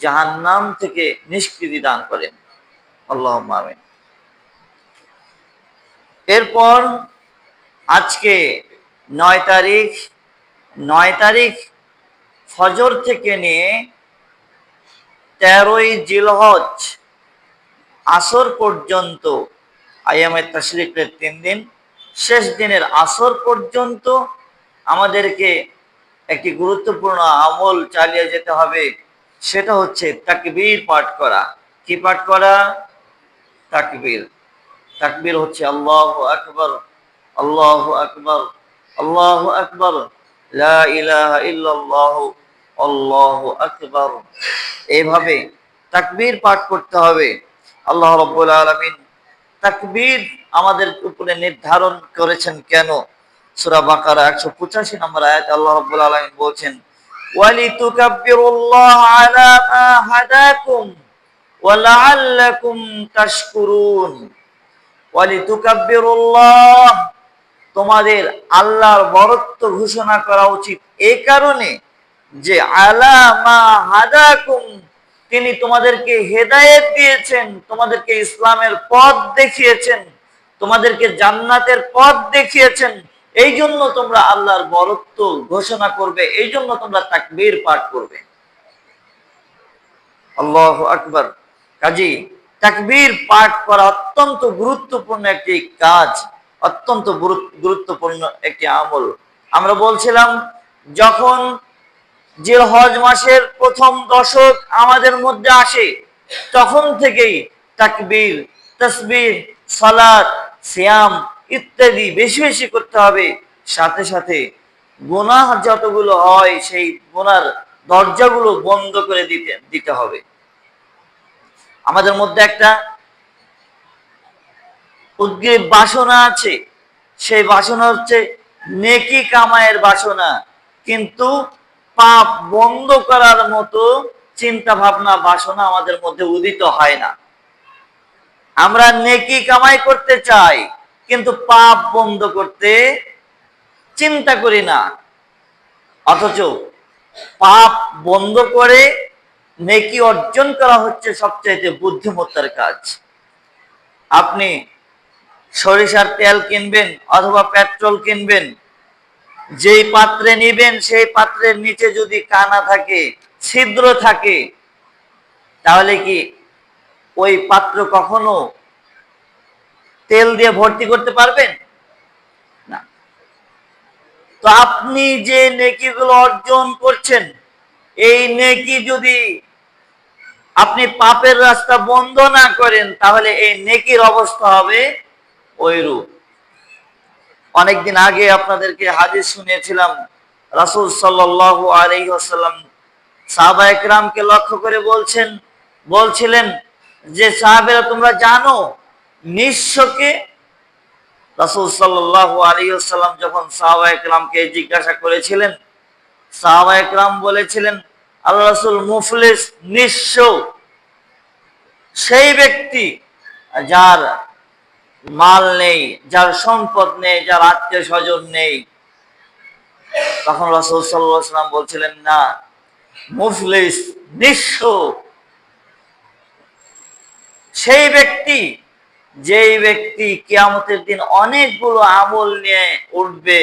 জাহান্নাম থেকে নিষ্কৃতি দান করেন। আল্লাহুম্মা আমিন। এরপর আজকে 9 তারিখ, 9 তারিখ ফজর থেকে নিয়ে 13ই জিলহজ আসর পর্যন্ত, আইয়ামে তাশরিকের 3 দিন, শেষ দিনের আসর পর্যন্ত আমাদেরকে একটি গুরুত্বপূর্ণ আমল চালিয়ে যেতে হবে। সেটা হচ্ছে তাকবীর পাঠ করা। কি পাঠ করা? তাকবীর। তাকবীর হচ্ছে আল্লাহু আকবার, আল্লাহু আকবার, আল্লাহু আকবার, লা ইলাহা ইল্লাল্লাহু, আল্লাহু আকবার। এইভাবে তাকবীর পাঠ করতে হবে। আল্লাহ রাব্বুল আলামিন তাকবীর আমাদের উপরে নির্ধারণ করেছেন কেন? সূরা বাকারা 185 নম্বর আয়াতে আল্লাহ রাব্বুল আলামিন বলছেন, ওয়ালিতুকাব্বিরুল্লাহ আলা মা হাদাকুম ওয়া লাআল্লাকুম তাশকুরুন। ওয়ালিতুকাব্বিরুল্লাহ, তোমাদের আল্লাহর বরত্ব ঘোষণা করা উচিত এই কারণে যে আলা মা হাদাকুম, তিনি তোমাদেরকে হেদায়েত দিয়েছেন, তোমাদেরকে ইসলামের পথ দেখিয়েছেন, তোমাদেরকে জান্নাতের পথ দেখিয়েছেন। এই জন্য তোমরা আল্লাহর বরত্ব ঘোষণা করবে, এই জন্য তোমরা তাকবীর পাঠ করবে। আল্লাহু আকবার। কাজী তাকবীর পাঠ করা অত্যন্ত গুরুত্বপূর্ণ একটি কাজ, অত্যন্ত গুরুত্বপূর্ণ একটি আমল। আমরা বলছিলাম, যখন জিলহজ মাসের প্রথম দশক আমাদের মধ্যে আসে, তখন থেকেই তাকবীর, তাসবিহ, সালাত, সিয়াম ইত্যাদি বেশি বেশি করতে হবে। সাথে সাথে গুনাহ যতগুলো হয় সেই গুনার দরজাগুলো বন্ধ করে দিতে হবে। আমাদের মধ্যে একটা উদ্গ্রীব বাসনা আছে, সেই বাসনা হচ্ছে নেকি কামায়ের বাসনা, কিন্তু পাপ বন্ধ করার মতো চিন্তা ভাবনা বাসনা আমাদের মধ্যে উদিত হয় না। আমরা নেকি কামাই করতে চাই, কিন্তু পাপ বন্ধ করতে চিন্তা করি না। অথচ পাপ বন্ধ করে নেকি অর্জন করা হচ্ছে সবচাইতে বুদ্ধিমত্তার কাজ। আপনি সরিষার তেল কিনবেন অথবা পেট্রোল কিনবেন, যেই পাত্রে নিবেন সেই পাত্রের নিচে যদি কানা থাকে, ছিদ্র থাকে, তাহলে কি ওই পাত্র কখনো তেল দিয়ে ভর্তি করতে পারবেন না? তো আপনি যে নেকিগুলো অর্জন করছেন, এই নেকি যদি আপনি পাপের রাস্তা বন্ধ না করেন, তাহলে এই নেকির অবস্থা হবে ওইরূপ। অনেকদিন আগে আপনাদেরকে হাদিস শুনিয়েছিলাম, রাসূল সাল্লাল্লাহু আলাইহি ওয়াসাল্লাম সাহাবায়ে কেরামকে লক্ষ্য করে বলছিলেন যে, সাহাবেরা তোমরা জানো নিঃস্বকে? রাসূল সাল্লাল্লাহু আলাইহি ওয়াসাল্লাম যখন সাহাবায়ে কেরামকে জিজ্ঞাসা করেছিলেন, সাহাবায়ে কেরাম বলেছিলেন, আল্লাহ রাসূল, মুফলিস, নিঃস্ব সেই ব্যক্তি যার মাল নেই, যার সম্পদ নেই, যার আত্মীয় স্বজন নেই। তখন রাসূল সাল্লাল্লাহু আলাইহি ওয়াসাল্লাম বলছিলেন, না, মুফলিস, নিঃস্ব সেই ব্যক্তি যেই ব্যক্তি কিয়ামতের দিন অনেকগুলো আমল নিয়ে উঠবে,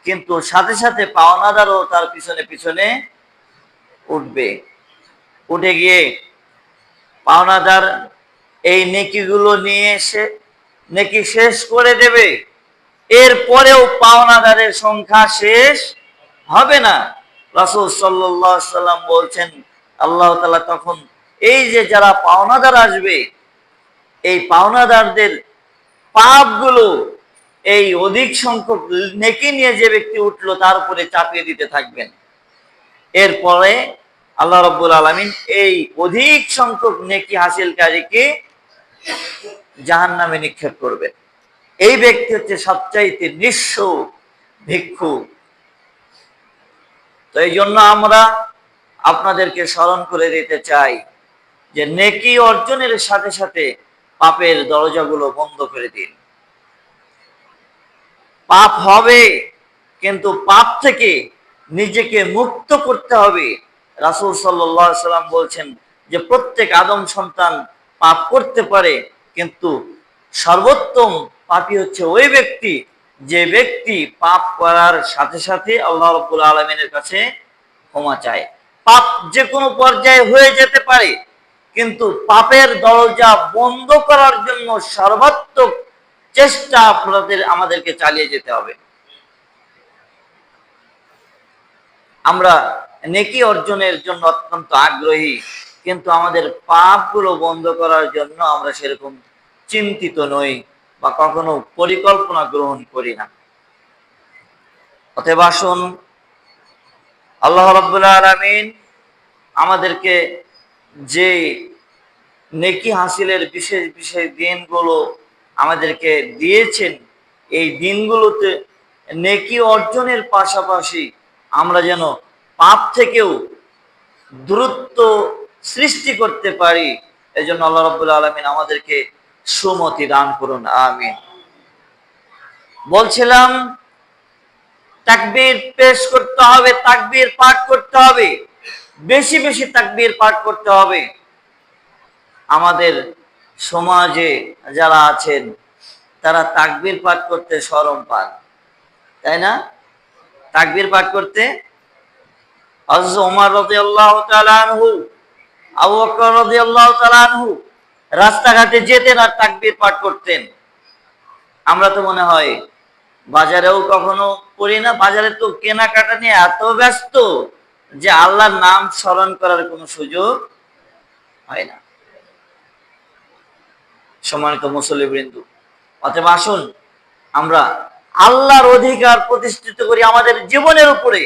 কিন্তু সাথে সাথে পাওনাদারও তার পিছনে পিছনে উঠবে। উঠে গিয়ে পাওনাদার এই নেকিগুলো নিয়ে এসে নেকি শেষ করে দেবে, এরপরেও পাওনাদারের সংখ্যা শেষ হবে না। রাসূল সাল্লাল্লাহু আলাইহি ওয়াসাল্লাম বলছেন, আল্লাহ তাআলা তখন এই যে যারা পাওনাদার আসবে, এই পাওনাদারদের পাপগুলো এই অধিক সংখ্যক নেকি নিয়ে যে ব্যক্তি উঠলো তার উপরে চাপিয়ে দিতে থাকবেন। এরপরে আল্লাহ রাব্বুল আলামিন এই অধিক সংখ্যক নেকি হাসিলকারীকে জাহান্নামে নিক্ষেপ করবেন। এই ব্যক্তি হচ্ছে সবচাইতে নিঃস্ব ভিক্ষু। তো এই জন্য আমরা আপনাদেরকে স্মরণ করে দিতে চাই যে নেকি অর্জনের সাথে সাথে পাপের দরজাগুলো বন্ধ করে দিন। পাপ হবে, কিন্তু পাপ থেকে নিজেকে মুক্ত করতে হবে। রাসূল সাল্লাল্লাহু আলাইহি ওয়াসাল্লাম বলছেন, যে প্রত্যেক আদম সন্তান পাপ করতে পারে, কিন্তু সর্বোত্তম পাপী হচ্ছে ওই ব্যক্তি যে ব্যক্তি পাপ করার সাথে সাথে আল্লাহ রাব্বুল আলামিনের কাছে ক্ষমা চায়। পাপ যে কোনো পর্যায়ে হয়ে যেতে পারে, কিন্তু পাপের দরজা বন্ধ করার জন্য সর্বাত্মক চেষ্টা আমাদেরকে চালিয়ে যেতে হবে। আমরা নেকি অর্জনের জন্য অত্যন্ত আগ্রহী, কিন্তু আমাদের পাপগুলো বন্ধ করার জন্য আমরা সেরকম চিন্তিত নই বা কখনো পরিকল্পনা গ্রহণ করি না। অতএব আসুন আল্লাহ রাব্বুল আলামিন আমাদেরকে যে নেকি হাসিলের বিশেষ বিশেষ দিনগুলো আমাদেরকে দিয়েছেন, এই দিনগুলোতে নেকি অর্জনের পাশাপাশি আমরা যেন পাপ থেকেও দূরত্ব সৃষ্টি করতে পারি, এজন্য আল্লাহ রাব্বুল আলামিন আমাদেরকে সুমতি দান করুন, আমিন। বলছিলাম তাকবীর পেশ করতে হবে, তাকবীর পাঠ করতে হবে, বেশি বেশি তাকবীর পাঠ করতে হবে। আমাদের সমাজে যারা আছেন তারা তাকবীর পাঠ করতে শরম পান, তাই না? তাকবীর পাঠ করতে হযরত ওমর রাদিয়াল্লাহু তাআলা আনহু, আবু বকর রাদিয়াল্লাহু তাআলা আনহু রাস্তাঘাটে যেতেন আর তাকবীর পাঠ করতেন। আমরা তো মনে হয় বাজারেও কখনো করি না, বাজারে তো কেনাকাটা নিয়ে এত ব্যস্ত যে আল্লাহর নাম স্মরণ করার কোনো সুযোগ হয় না। সম্মানিত মুসল্লিবৃন্দ, অতএব আসুন আমরা আল্লাহর অধিকার প্রতিষ্ঠিত করি আমাদের জীবনের উপরে।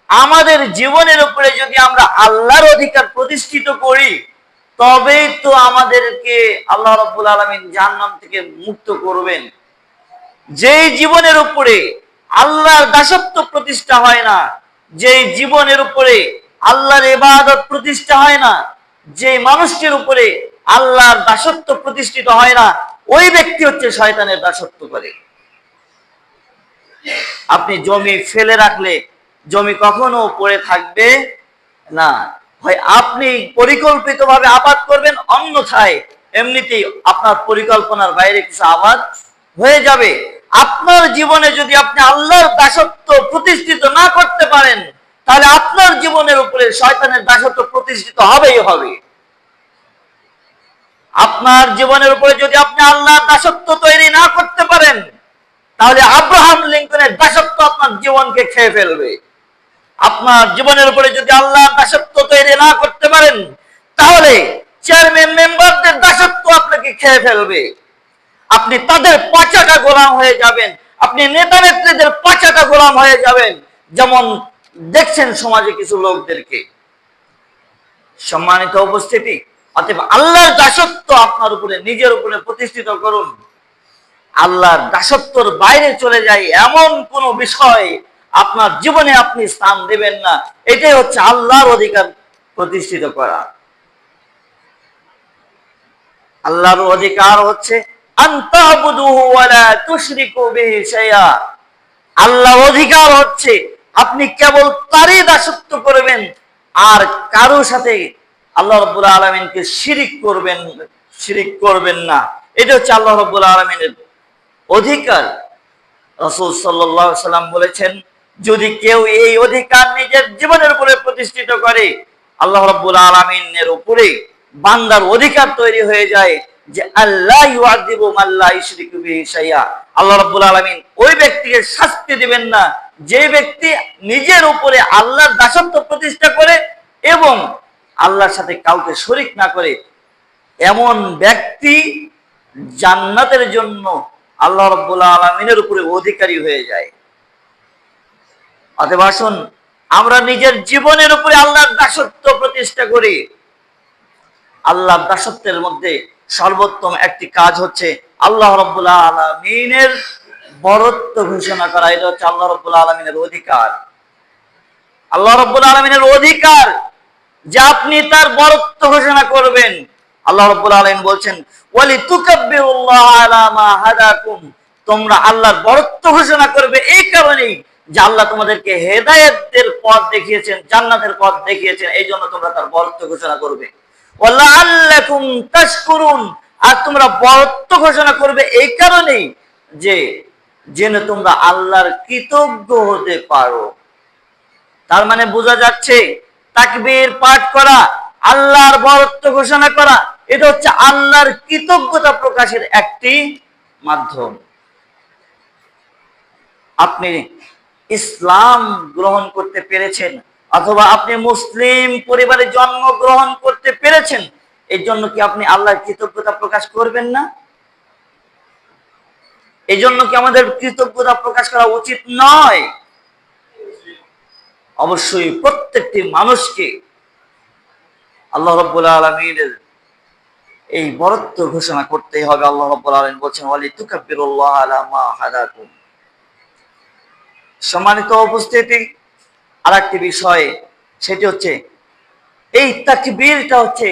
আমাদের জীবনের উপরে যদি আমরা আল্লাহর অধিকার প্রতিষ্ঠিত করি, তবেই তো আমাদেরকে আল্লাহ রাব্বুল আলামিন জাহান্নাম থেকে মুক্ত করবেন। যেই জীবনের উপরে আল্লাহর দাসত্ব প্রতিষ্ঠা হয় না, যেই জীবনের উপরে আল্লাহর ইবাদত প্রতিষ্ঠা হয় না, যে মানুষটির উপরে আল্লাহর দাসত্ব প্রতিষ্ঠিত হয় না, ওই ব্যক্তি হচ্ছে শয়তানের দাসত্ব করে। আপনি জমি ফেলে রাখলে জমি কখনো পড়ে থাকবে না, হয় আপনি পরিকল্পিতভাবে আবাদ করবেন, অন্যথায় এমনিতেই আপনার পরিকল্পনার বাইরে কিছু আবাদ হয়ে যাবে। আপনার জীবনে যদি আপনি আল্লাহর দাসত্ব প্রতিষ্ঠিত না করতে পারেন, তাহলে আপনার জীবনের উপরে শয়তানের দাসত্ব প্রতিষ্ঠিত হবেই হবে। আপনার জীবনের উপরে যদি আপনি আল্লাহর দাসত্ব তৈরি না করতে পারেন, তাহলে আব্রাহাম লিঙ্কনের দাসত্ব আপনার জীবনকে খেয়ে ফেলবে। আপনার জীবনের উপরে যদি আল্লাহর দাসত্ব তৈরি না করতে পারেন, তাহলে চেয়ারম্যান মেম্বারদের দাসত্ব আপনাকে খেয়ে ফেলবে। আপনি তাদের পাঁচাটা গোলাম হয়ে যাবেন, আপনি নেতা নেত্রীদের পাঁচাটা গোলাম হয়ে যাবেন, যেমন দেখছেন সমাজে কিছু লোকদেরকে। সম্মানিত উপস্থিতি, অতএব আল্লাহর দাসত্ব আপনার উপরে, নিজের উপরে প্রতিষ্ঠিত করুন। আল্লাহর দাসত্বর বাইরে চলে যায় এমন কোন বিষয় আপনার জীবনে আপনি স্থান দেবেন না। এটাই হচ্ছে আল্লাহর অধিকার প্রতিষ্ঠিত করা। আল্লাহর অধিকার হচ্ছে আনতাবুদুহু ওয়া লা তুশরিকু বিহি শাইআ। আল্লাহর অধিকার হচ্ছে আপনি কেবল তারই দাসত্ব করবেন আর কারো সাথে আল্লাহ রাব্বুল আলামিনকে শিরিক করবেন না। এটা হচ্ছে আল্লাহ রাব্বুল আলামিনের অধিকার। রাসূল সাল্লাল্লাহু আলাইহি সাল্লাম বলেছেন, যদি কেউ এই অধিকার নিজের জীবনের উপরে প্রতিষ্ঠিত করে, আল্লাহ রাব্বুল আলামিনের উপরে বান্দার অধিকার তৈরি হয়ে যায় যে আল্লাহ ইউআযিবু মান লা ইউশরিকু বিহি শাইআ। আল্লাহ রাব্বুল আলামিন ওই ব্যক্তিকে শাস্তি দিবেন না যে ব্যক্তি নিজের উপরে আল্লাহর দাসত্ব প্রতিষ্ঠা করে এবং আল্লাহর সাথে কাউকে শরীক না করে। এমন ব্যক্তি জান্নাতের জন্য আল্লাহ রাব্বুল আলামিনের উপরে অধিকারী হয়ে যায়। অতএব আসুন আমরা নিজের জীবনের উপরে আল্লাহর দাসত্ব প্রতিষ্ঠা করি। আল্লাহর দাসত্বের মধ্যে সর্বোত্তম একটি কাজ হচ্ছে আল্লাহ রাব্বুল আলামিনের বরত্ব ঘোষণা করা। এটা হচ্ছে আল্লাহ রাব্বুল আলামিনের অধিকার। আল্লাহ রাব্বুল আলামিনের অধিকার যে আপনি তার বরত্ব ঘোষণা করবেন। আল্লাহ রাব্বুল আলামিন বলছেন, ওয়ালিতুকাব্বিরুল্লাহ আলা মা হাদাকুম। তোমরা আল্লাহর বরত্ব ঘোষণা করবে এই কারণেই যে আল্লাহ তোমাদেরকে হেদায়েতের পথ দেখিয়েছেন, জান্নাতের পথ দেখিয়েছেন, এই জন্য তোমরা তার বরত্ব ঘোষণা করবে। ওয়ালাআল্লাকুম তাশকুরুন, আর তোমরা বরত্ব ঘোষণা করবে এই কারণেই যে যেন তোমরা আল্লাহর কৃতজ্ঞ হতে পারো। তার মানে বোঝা যাচ্ছে তাকবীর পাঠ করা, আল্লাহর বরত্ব ঘোষণা করা, এটা হচ্ছে আল্লাহর কৃতজ্ঞতা প্রকাশের একটি মাধ্যম। আপনি ইসলাম গ্রহণ করতে পেরেছেন অথবা আপনি মুসলিম পরিবারে জন্মগ্রহণ করতে পেরেছেন, এই জন্য কি আপনি আল্লাহর কৃতজ্ঞতা প্রকাশ করবেন না? এই জন্য কি আমাদের কৃতজ্ঞতা প্রকাশ করা উচিত নয়? অবশ্যই প্রত্যেকটি মানুষকে আল্লাহ রাব্বুল আলামিনের এই বরত্ব ঘোষণা করতেই হবে। আল্লাহ রাব্বুল আলামিন বলেছেন ওয়ালিতুকাব্বিরুল্লাহ আলা মা হাদাকুম। সম্মানিত উপস্থিতি, আরেকটি বিষয়, সেটি হচ্ছে এই তাকবীরটা হচ্ছে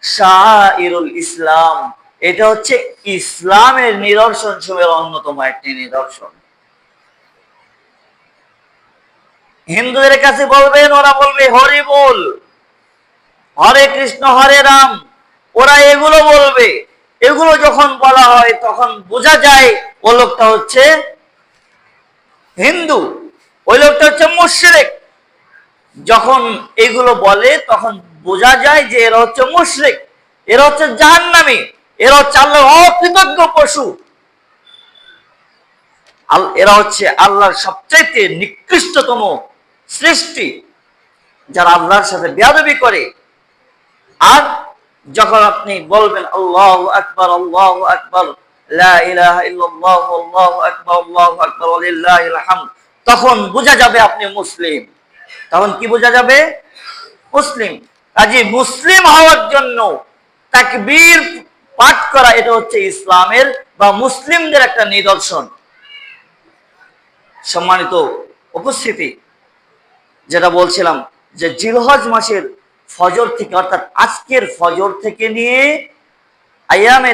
শাআইরুল ইসলাম, এটা হচ্ছে ইসলামের নিদর্শন সমূহের অন্যতম একটি নিদর্শন। হিন্দুদের কাছে বলবেন, ওরা বলবে হরি বল, হরে কৃষ্ণ হরে রাম, ওরা এগুলো বলবে। এগুলো যখন বলা হয় তখন বোঝা যায় ও লোকটা হচ্ছে হিন্দু, ওই লোকটা হচ্ছে মুশরিক। যখন এগুলো বলে তখন বোঝা যায় যে এরা হচ্ছে মুশরিক, এরা হচ্ছে জাহান্নামী, এরা হচ্ছে আল্লাহর অকৃতজ্ঞ পশু, এরা হচ্ছে আল্লাহর সবচাইতে নিকৃষ্টতম সৃষ্টি, যারা আল্লাহর সাথে বেয়াদবি করে। আর যখন আপনি বলবেন আল্লাহু আকবার আল্লাহু আকবার লা ইলাহা ইল্লাল্লাহ আল্লাহু আকবার আল্লাহু আকবার ওয়ালিল্লাহিল হামদ, তখন বোঝা যাবে আপনি মুসলিম। তখন কি বোঝা যাবে? মুসলিম। কাজে মুসলিম হওয়ার জন্য তাকবীর পাঠ করা, এটা হচ্ছে ইসলামের বা মুসলিমদের একটা নিদর্শন। সম্মানিত উপস্থিতি, যেটা বলছিলাম যে জিলহজ মাসের ফজর থেকে, অর্থাৎ আজকের ফজর থেকে নিয়ে আইয়ামে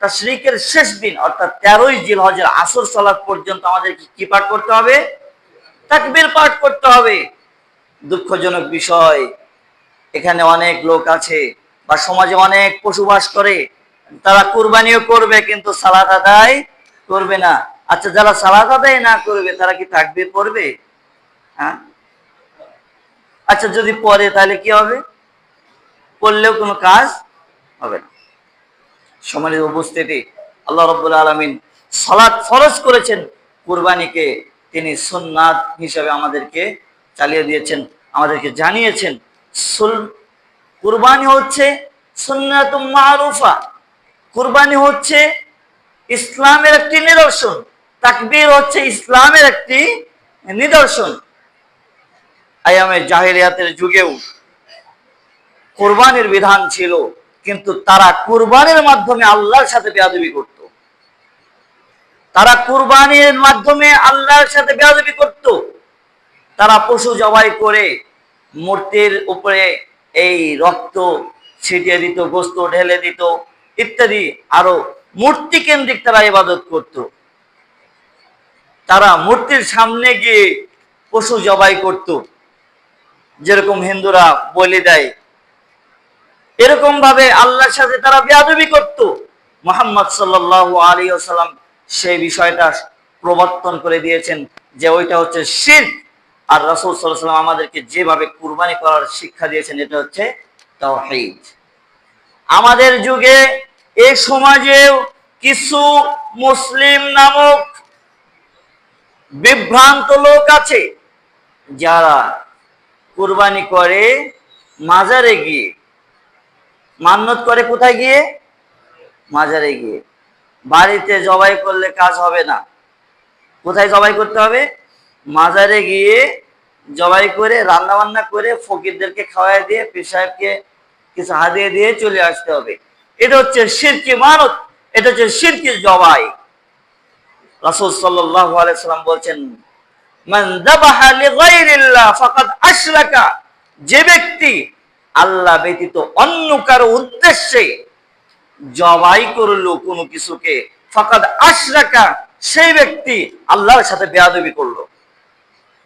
তাশরিকের শেষ দিন অর্থাৎ 13ই জিলহজের আসর সালাত পর্যন্ত আমাদের কি পাঠ করতে হবে? তাকবীর পাঠ করতে হবে। দুঃখজনক বিষয়, এখানে অনেক লোক আছে বা সমাজে অনেক পশুবাস করে, তারা কুরবানিও করবে কিন্তু সালাত আদায় করবে না। আচ্ছা, যারা সালাত আদায় না করবে তারা কি তাকবীর পড়বে? হ্যাঁ, আচ্ছা যদি পড়ে তাহলে কি হবে? পড়লেও কোনো কাজ হবে না। সম্মানিত উপস্থিতি, আল্লাহ রাব্বুল আলামিন সালাত ফরজ করেছেন, কুরবানিকে তিনি সুন্নাত হিসেবে আমাদেরকে চালিয়ে দিয়েছেন, আমাদেরকে জানিয়েছেন। কুরবানি হচ্ছে সুন্নাতুম মারুফা, কুরবানি হচ্ছে ইসলামের একটি নিদর্শন, তাকবীর হচ্ছে ইসলামের একটি নিদর্শন। আইয়ামে জাহেলিয়াতের যুগেও কুরবানির বিধান ছিল, কিন্তু তারা কুরবানির মাধ্যমে আল্লাহর সাথে বেয়াদবি করত। তারা কুরবানির মাধ্যমে আল্লাহর সাথে বেয়াদবি করত। তারা পশু জবাই করে মূর্তির উপরে এই রক্ত ছিটিয়ে দিত, গোশত ঢেলে দিত ইত্যাদি, আরো মূর্তি কেন্দ্রিক তারা ইবাদত করত। তারা মূর্তির সামনে গিয়ে পশু জবাই করত, যেরকম হিন্দুরা বলি দেয়, এরকম ভাবে আল্লাহর সাথে তারা বেয়াদবি করত। মুহাম্মদ সাল্লাল্লাহু আলাইহি ওয়াসাল্লাম সেই বিষয়টা প্রবর্তন করে দিয়েছেন যে ওইটা হচ্ছে শিরক। আর রাসূল সাল্লাল্লাহু আলাইহি ওয়াসাল্লাম আমাদেরকে যেভাবে কুরবানি করার শিক্ষা দিয়েছেন, এটা হচ্ছে তাওহীদ। আমাদের যুগে এই সমাজেও কিছু মুসলিম নামক বিভ্রান্ত লোক আছে, যারা কুরবানি করে মাজারে গিয়ে, মান্নত করে কোথায় গিয়ে? মাজারে গিয়ে। বাড়িতে জবাই করলে কাজ হবে না, কোথায় জবাই করতে হবে? মাজারে গিয়ে জবাই করে রান্না বান্না করে ফকিরদেরকে খাওয়াই দিয়ে পীর সাহেবকে কিছু হাদিয়া দিয়ে চলে আসতে হবে। এটা হচ্ছে শিরকি মানত, এটা হচ্ছে শিরকি জবাই। রাসূল সাল্লাল্লাহু আলাইহি সাল্লাম বলছেন, মান যাবাহা লিগাইরিল্লাহ ফাকাদ আশরাকা, যে ব্যক্তি আল্লাহ ব্যতীত অন্য কারো উদ্দেশ্যে জবাই করলো কোনো কিছুকে, ফাকাদ আশরাকা, সেই ব্যক্তি আল্লাহর সাথে বেয়াদবি করলো,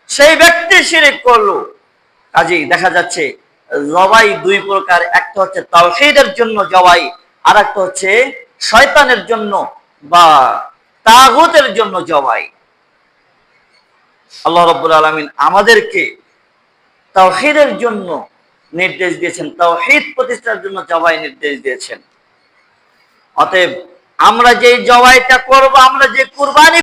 সেই ব্যক্তি শিরক করলো। কাজেই দেখা যাচ্ছে জবাই দুই প্রকার, একটা হচ্ছে তাওহীদের জন্য জবাই, আর একটা হচ্ছে শয়তানের জন্য বা তাগুতের জন্য জবাই। আল্লাহ রাব্বুল আলামিন আমাদেরকে তাওহীদের জন্য নির্দেশ দিয়েছেন, তাওহীদ প্রতিষ্ঠার জন্য জবাই নির্দেশ দিয়েছেন। অতএব আমরা যে জবাইটা করব, আমরা যে কুরবানি